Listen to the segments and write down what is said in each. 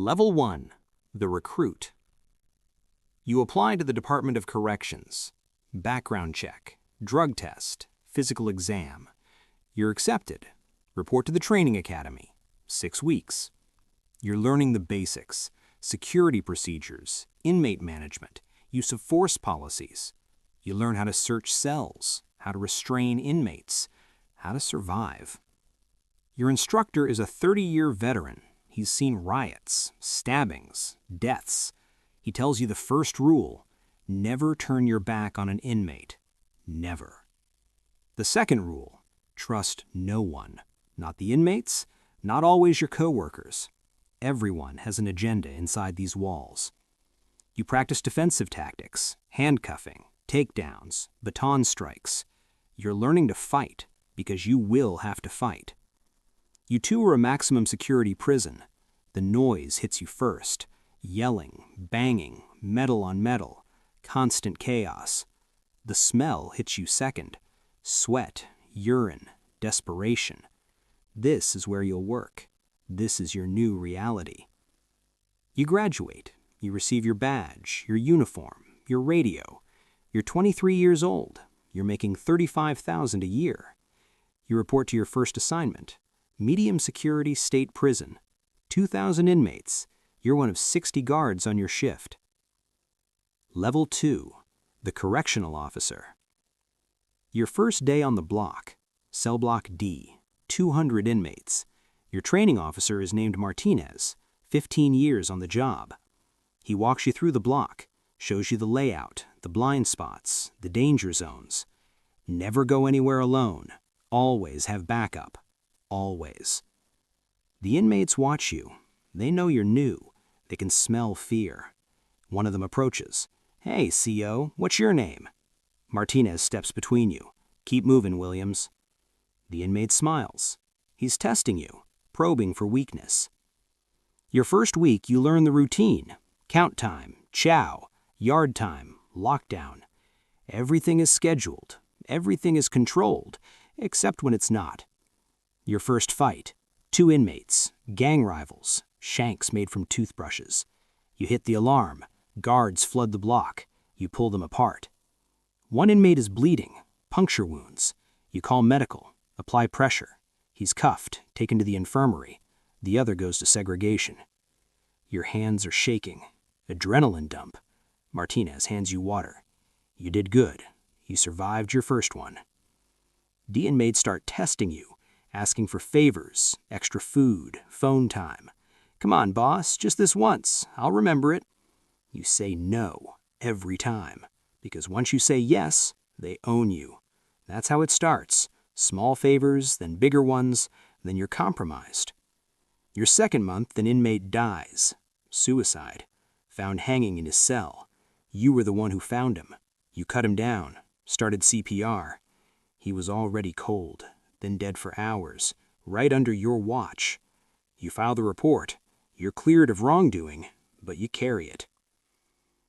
Level 1. The Recruit. You apply to the Department of Corrections. Background check, drug test, physical exam. You're accepted. Report to the training academy. 6 weeks. You're learning the basics, security procedures, inmate management, use of force policies. You learn how to search cells, how to restrain inmates, how to survive. Your instructor is a 30-year veteran. He's seen riots, stabbings, deaths. He tells you the first rule: never turn your back on an inmate. Never. The second rule: trust no one. Not the inmates, not always your coworkers. Everyone has an agenda inside these walls. You practice defensive tactics, handcuffing, takedowns, baton strikes. You're learning to fight because you will have to fight. You tour a maximum security prison. The noise hits you first. Yelling, banging, metal on metal, constant chaos. The smell hits you second. Sweat, urine, desperation. This is where you'll work. This is your new reality. You graduate. You receive your badge, your uniform, your radio. You're 23 years old. You're making $35,000 a year. You report to your first assignment. Medium security state prison. 2,000 inmates. You're one of 60 guards on your shift. Level 2. The Correctional Officer. Your first day on the block. Cell block D. 200 inmates. Your training officer is named Martinez, 15 years on the job. He walks you through the block, shows you the layout, the blind spots, the danger zones. Never go anywhere alone. Always have backup. Always. The inmates watch you. They know you're new. They can smell fear. One of them approaches. "Hey, CO, what's your name?" Martinez steps between you. "Keep moving, Williams." The inmate smiles. He's testing you, probing for weakness. Your first week, you learn the routine. Count time, chow, yard time, lockdown. Everything is scheduled. Everything is controlled, except when it's not. Your first fight. 2 inmates, gang rivals, shanks made from toothbrushes. You hit the alarm. Guards flood the block. You pull them apart. 1 inmate is bleeding, puncture wounds. You call medical, apply pressure. He's cuffed, taken to the infirmary. The other goes to segregation. Your hands are shaking. Adrenaline dump. Martinez hands you water. You did good. You survived your first one. The inmates start testing you, asking for favors, extra food, phone time. "Come on, boss, just this once. I'll remember it." You say no every time, because once you say yes, they own you. That's how it starts. Small favors, then bigger ones, then you're compromised. Your second month, an inmate dies. Suicide. Found hanging in his cell. You were the one who found him. You cut him down, started CPR. He was already cold, then dead for hours, right under your watch. You file the report. You're cleared of wrongdoing, but you carry it.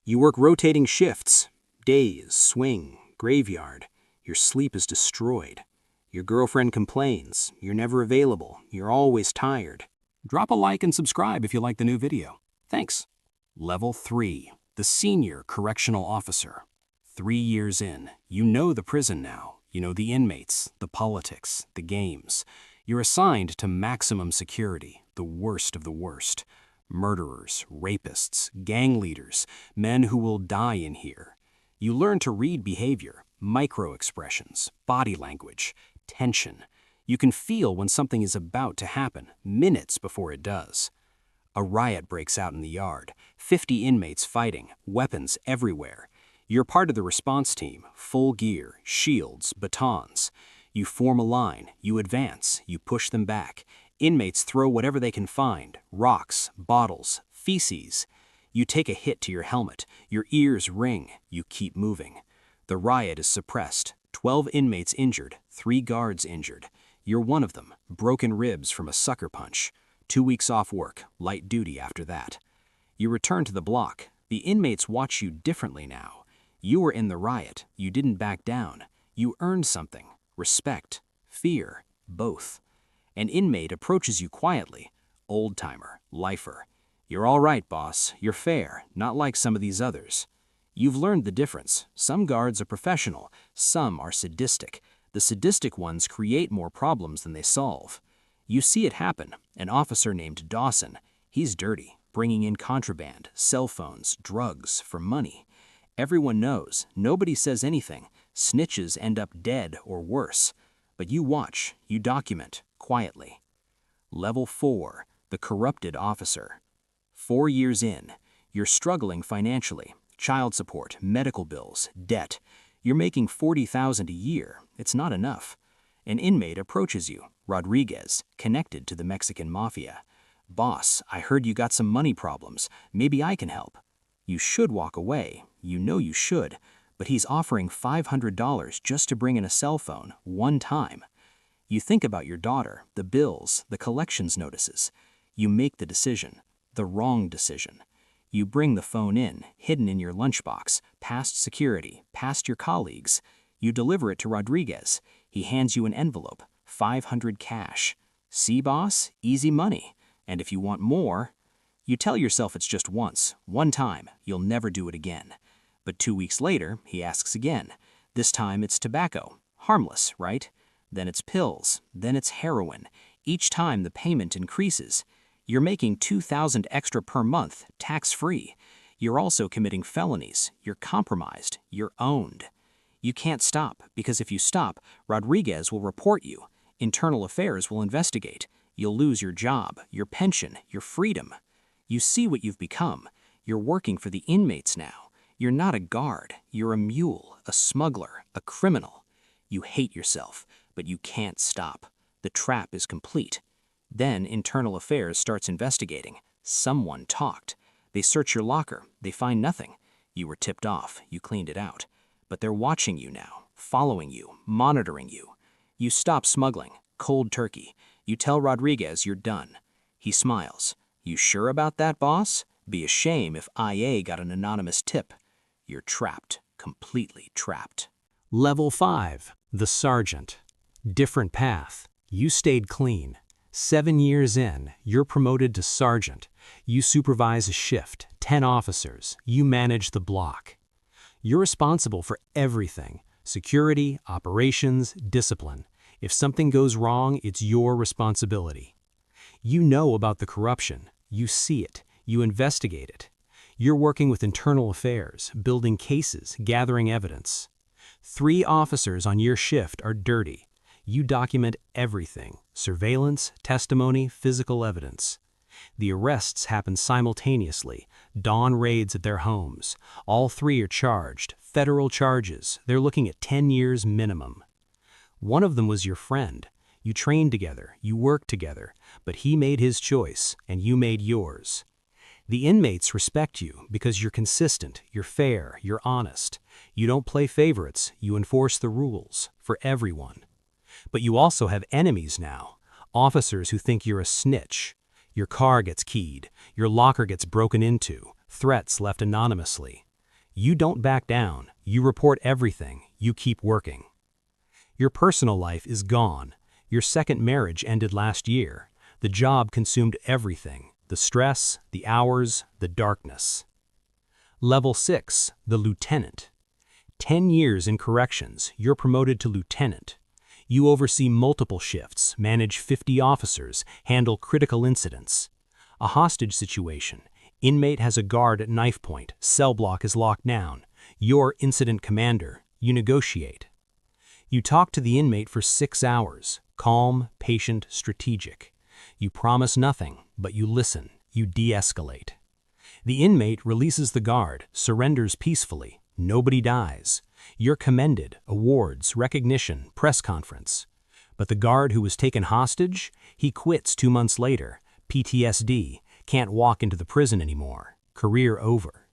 You work rotating shifts. Days, swing, graveyard. Your sleep is destroyed. Your girlfriend complains. You're never available. You're always tired. Drop a like and subscribe if you like the new video. Thanks. Level 3. The Senior Correctional Officer. 3 years in, you know the prison now. You know the inmates, the politics, the games. You're assigned to maximum security, the worst of the worst. Murderers, rapists, gang leaders, men who will die in here. You learn to read behavior, micro-expressions, body language, tension. You can feel when something is about to happen, minutes before it does. A riot breaks out in the yard, 50 inmates fighting, weapons everywhere. You're part of the response team, full gear, shields, batons. You form a line, you advance, you push them back. Inmates throw whatever they can find, rocks, bottles, feces. You take a hit to your helmet, your ears ring, you keep moving. The riot is suppressed, 12 inmates injured, 3 guards injured. You're one of them, broken ribs from a sucker punch. 2 weeks off work, light duty after that. You return to the block. The inmates watch you differently now. You were in the riot. You didn't back down. You earned something. Respect, fear, both. An inmate approaches you quietly. Old-timer, lifer. You're all right, boss. You're fair, not like some of these others. You've learned the difference. Some guards are professional, some are sadistic. The sadistic ones create more problems than they solve. You see it happen. An officer named Dawson. He's dirty, bringing in contraband, cell phones, drugs for money. Everyone knows. Nobody says anything. Snitches end up dead or worse. But you watch, you document, quietly. Level 4, the corrupted officer. 4 years in, you're struggling financially. Child support, medical bills, debt. You're making $40,000 a year. It's not enough. An inmate approaches you, Rodriguez, connected to the Mexican mafia. Boss, I heard you got some money problems. Maybe I can help. You should walk away. You know you should. But he's offering $500 just to bring in a cell phone, one time. You think about your daughter, the bills, the collections notices. You make the decision, the wrong decision. You bring the phone in, hidden in your lunchbox, past security, past your colleagues. You deliver it to Rodriguez. He hands you an envelope, $500 cash. See, boss? Easy money. And if you want more, you tell yourself it's just once, one time, you'll never do it again. But 2 weeks later, he asks again. This time it's tobacco. Harmless, right? Then it's pills. Then it's heroin. Each time the payment increases. You're making $2,000 extra per month, tax-free. You're also committing felonies. You're compromised. You're owned. You can't stop, because if you stop, Rodriguez will report you. Internal Affairs will investigate. You'll lose your job, your pension, your freedom. You see what you've become. You're working for the inmates now. You're not a guard. You're a mule, a smuggler, a criminal. You hate yourself, but you can't stop. The trap is complete. Then Internal Affairs starts investigating. Someone talked. They search your locker. They find nothing. You were tipped off. You cleaned it out. But they're watching you now, following you, monitoring you. You stop smuggling. Cold turkey. You tell Rodriguez you're done. He smiles. You sure about that, boss? Be a shame if IA got an anonymous tip. You're trapped. Completely trapped. Level 5, the sergeant. Different path. You stayed clean. 7 years in, you're promoted to sergeant. You supervise a shift, 10 officers. You manage the block. You're responsible for everything. Security, operations, discipline. If something goes wrong, it's your responsibility. You know about the corruption. You see it. You investigate it. You're working with Internal Affairs, building cases, gathering evidence. 3 officers on your shift are dirty. You document everything: surveillance, testimony, physical evidence. The arrests happen simultaneously. Dawn raids at their homes. All 3 are charged. Federal charges. They're looking at 10 years minimum. One of them was your friend. You trained together, you worked together, but he made his choice, and you made yours. The inmates respect you because you're consistent, you're fair, you're honest. You don't play favorites, you enforce the rules, for everyone. But you also have enemies now, officers who think you're a snitch. Your car gets keyed, your locker gets broken into, threats left anonymously. You don't back down, you report everything, you keep working. Your personal life is gone. Your second marriage ended last year. The job consumed everything: the stress, the hours, the darkness. Level 6, the lieutenant. 10 years in corrections, you're promoted to lieutenant. You oversee multiple shifts, manage 50 officers, handle critical incidents. A hostage situation. Inmate has a guard at knife point, cell block is locked down. You're incident commander. You negotiate. You talk to the inmate for 6 hours, calm, patient, strategic. You promise nothing, but you listen, you de-escalate. The inmate releases the guard, surrenders peacefully, nobody dies. You're commended, awards, recognition, press conference. But the guard who was taken hostage, he quits 2 months later, PTSD, can't walk into the prison anymore, career over.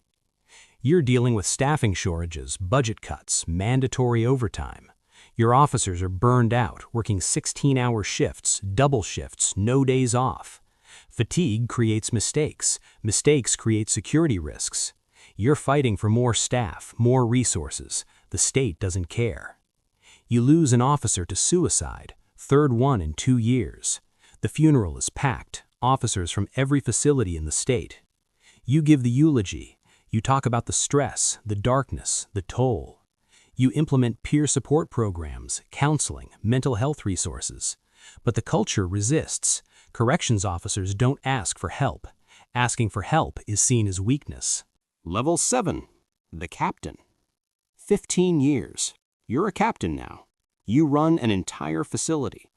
You're dealing with staffing shortages, budget cuts, mandatory overtime. Your officers are burned out, working 16-hour shifts, double shifts, no days off. Fatigue creates mistakes. Mistakes create security risks. You're fighting for more staff, more resources. The state doesn't care. You lose an officer to suicide, 3rd one in 2 years. The funeral is packed, officers from every facility in the state. You give the eulogy. You talk about the stress, the darkness, the toll. You implement peer support programs, counseling, mental health resources. But the culture resists. Corrections officers don't ask for help. Asking for help is seen as weakness. Level 7. The Captain. 15 years. You're a captain now. You run an entire facility.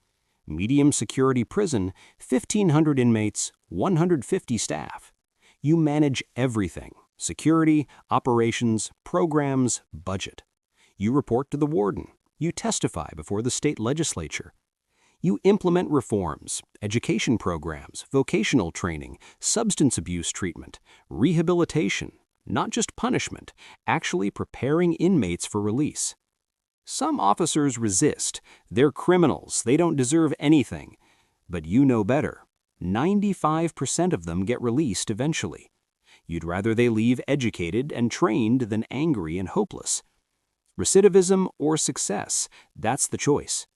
Medium security prison, 1,500 inmates, 150 staff. You manage everything: security, operations, programs, budget. You report to the warden. You testify before the state legislature. You implement reforms, education programs, vocational training, substance abuse treatment, rehabilitation, not just punishment, actually preparing inmates for release. Some officers resist. They're criminals. They don't deserve anything. But you know better. 95% of them get released eventually. You'd rather they leave educated and trained than angry and hopeless. Recidivism or success, that's the choice.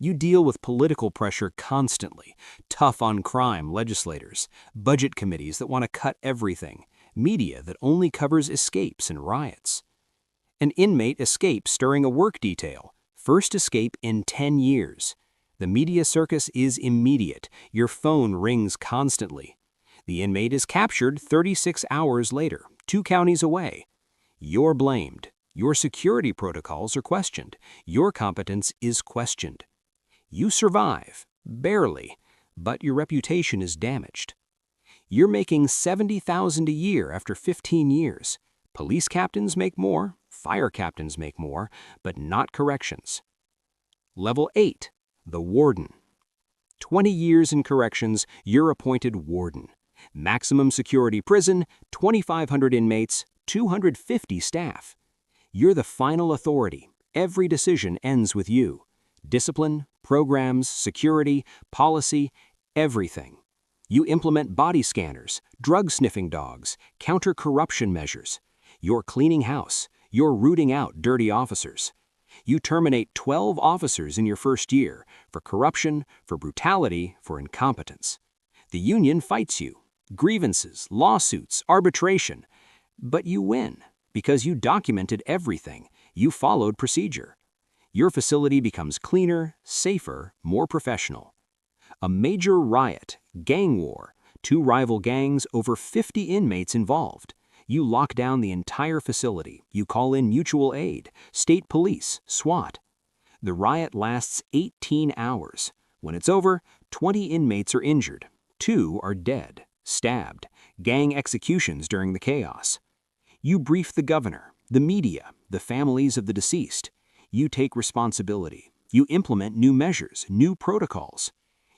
You deal with political pressure constantly, tough on crime legislators, budget committees that want to cut everything, media that only covers escapes and riots. An inmate escapes during a work detail, first escape in 10 years. The media circus is immediate. Your phone rings constantly. The inmate is captured 36 hours later, 2 counties away. You're blamed. Your security protocols are questioned. Your competence is questioned. You survive, barely, but your reputation is damaged. You're making $70,000 a year after 15 years. Police captains make more, fire captains make more, but not corrections. Level 8. The Warden. 20 years in corrections, you're appointed warden. Maximum security prison, 2,500 inmates, 250 staff. You're the final authority. Every decision ends with you. Discipline, programs, security, policy, everything. You implement body scanners, drug-sniffing dogs, counter-corruption measures. You're cleaning house. You're rooting out dirty officers. You terminate 12 officers in your first year for corruption, for brutality, for incompetence. The union fights you. Grievances, lawsuits, arbitration. But you win because you documented everything. You followed procedure. Your facility becomes cleaner, safer, more professional. A major riot, gang war, 2 rival gangs, over 50 inmates involved. You lock down the entire facility. You call in mutual aid, state police, SWAT. The riot lasts 18 hours. When it's over, 20 inmates are injured. 2 are dead, stabbed, gang executions during the chaos. You brief the governor, the media, the families of the deceased. You take responsibility. You implement new measures, new protocols.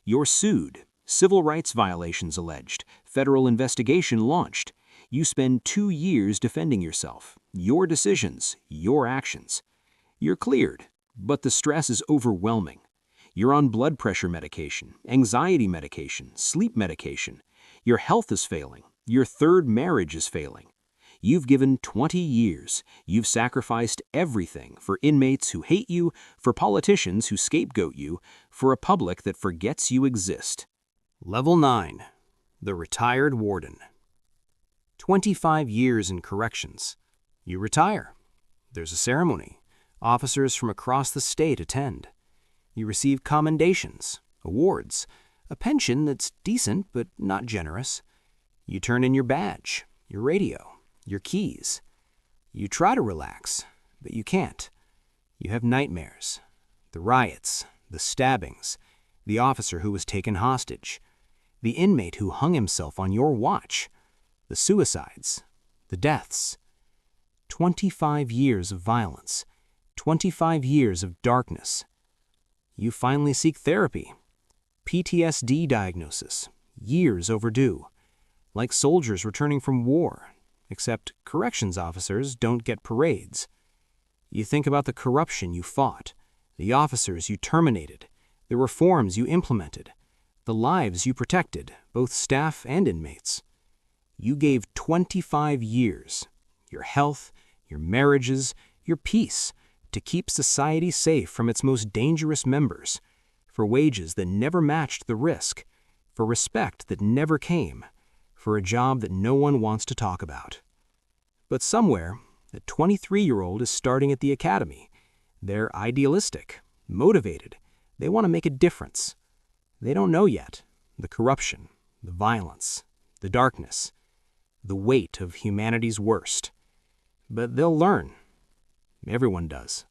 You're sued, civil rights violations alleged, federal investigation launched. You spend 2 years defending yourself, your decisions, your actions. You're cleared, but the stress is overwhelming. You're on blood pressure medication, anxiety medication, sleep medication. Your health is failing. Your 3rd marriage is failing. You've given 20 years. You've sacrificed everything for inmates who hate you, for politicians who scapegoat you, for a public that forgets you exist. Level 9. The Retired Warden. 25 years in corrections. You retire. There's a ceremony. Officers from across the state attend. You receive commendations, awards, a pension that's decent but not generous. You turn in your badge, your radio, your keys. You try to relax, but you can't. You have nightmares. The riots, the stabbings, the officer who was taken hostage, the inmate who hung himself on your watch, the suicides, the deaths. 25 years of violence, 25 years of darkness. You finally seek therapy. PTSD diagnosis, years overdue. Like soldiers returning from war, except corrections officers don't get parades. You think about the corruption you fought, the officers you terminated, the reforms you implemented, the lives you protected, both staff and inmates. You gave 25 years, your health, your marriages, your peace, to keep society safe from its most dangerous members, for wages that never matched the risk, for respect that never came, for a job that no one wants to talk about. But somewhere, a 23-year-old is starting at the academy. They're idealistic, motivated. They want to make a difference. They don't know yet the corruption, the violence, the darkness, the weight of humanity's worst. But they'll learn. Everyone does.